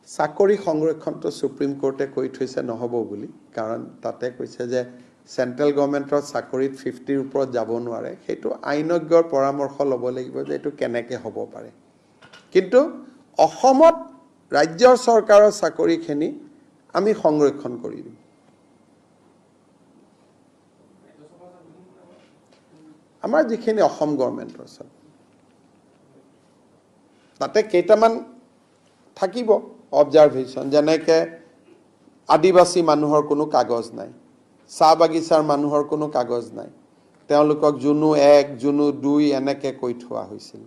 চাকৰি সংৰক্ষণটো সুপ্ৰিম কোৰ্টে কৈ থৈছে নহব বুলি কাৰণ তাতে কৈছে যে সেন্ট্ৰেল গভৰ্নমেন্টৰ চাকৰিত 50 ওপৰত যাব নোৱাৰে সেইটো আইনজ্ঞৰ পৰামৰ্শ ল'ব লাগিব যে এটো কেনেকৈ হ'ব পাৰে কিন্তু অসমত ৰাজ্যৰ চৰকাৰৰ চাকৰিখিনি আমি সংৰক্ষণ কৰি দিম আমাৰ যিখিনি অসম গভৰ্নমেন্টৰ আছে তাতে কেইটামান থাকিব অবজাৰভেশন যেনেকে আদিবাসী মানুহৰ কোনো কাগজ নাই চাহ বাগিচাৰ মানুহৰ কোনো কাগজ নাই তেওঁলোকক জুনু 1 জুনু 2 এনেকে কৈ থোৱা হৈছিল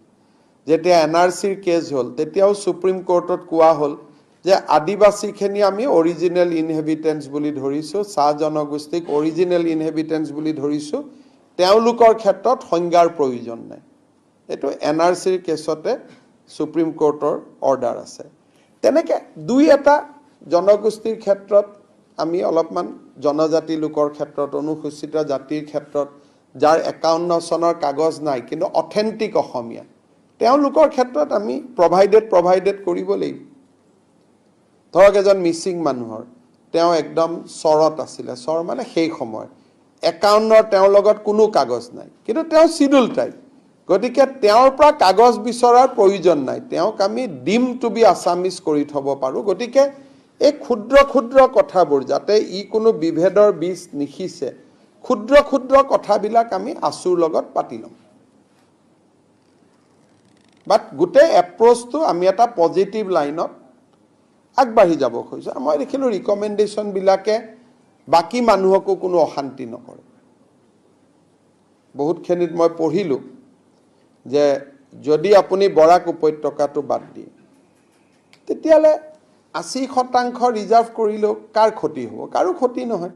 যেতিয়া এনআৰসিৰ কেছ হল তেতিয়াও সুপ্ৰিম কোৰ্টত কোৱা হল যে আদিবাসীখিনি আমি অৰিজিনাল ইনহেবিটেন্স বুলি ধৰিছো চাহ জনগোষ্ঠীক অৰিজিনাল ইনহেবিটেন্স বুলি ধৰিছো তেওঁলোকৰ ক্ষেত্ৰত সংজ্ঞাৰ প্ৰয়োজন নাই এটো এনআৰসিৰ কেছতে সুপ্ৰিম কোৰ্টৰ অৰ্ডাৰ আছে তেনেকে দুই এটা জনগোষ্ঠীৰ ক্ষেত্ৰত আমি অলপমান জনজাতি লোকৰ ক্ষেত্ৰত অনুসূচিত জাতিৰ ক্ষেত্ৰত যাৰ 51 চনৰ কাগজ নাই কিন্তু অথেন্টিক অসমীয়া তেওঁলোকৰ ক্ষেত্ৰত আমি প্ৰভাইডেড কৰিব লাগিব ধৰক এজন মিসিং মানুহৰ তেওঁ একদম চৰত আছিল চৰ মানে সেই সময় 51 তেওঁৰ লগত কোনো কাগজ নাই কিন্তু তেওঁ শিডিউল টাইপ গতিকে তেওঁৰ পৰা কাগজ বিচৰাৰ প্ৰয়োজন নাই তেওঁক আমি ডিম টু বি আসামিজ কৰি থব পাৰো গতিকে এই ক্ষুদ্ৰ কথাবোৰ যাতে ই কোনো বিভেদৰ বীজ নিখিছে ক্ষুদ্ৰ কথাবিলাক আমি আসুৰ লগত পাতি লম বাট গুটে এপ্ৰোচটো আমি এটা পজিটিভ লাইনত আগবাঢ়ি যাব খুজিছো মই দেখিলো ৰিকমেন্ডেশন বিলাকে বাকি মানুহকো কোনো অশান্তি নকৰে বহুত খেনিত মই পঢ়িলো যে যদি আপুনি বৰাক উপত্যকাটো বাদ দিয়ে তেতিয়ালে 80% ৰিজাৰ্ভ কৰিলেও কাৰ ক্ষতি হ'ব কাৰো ক্ষতি নহয়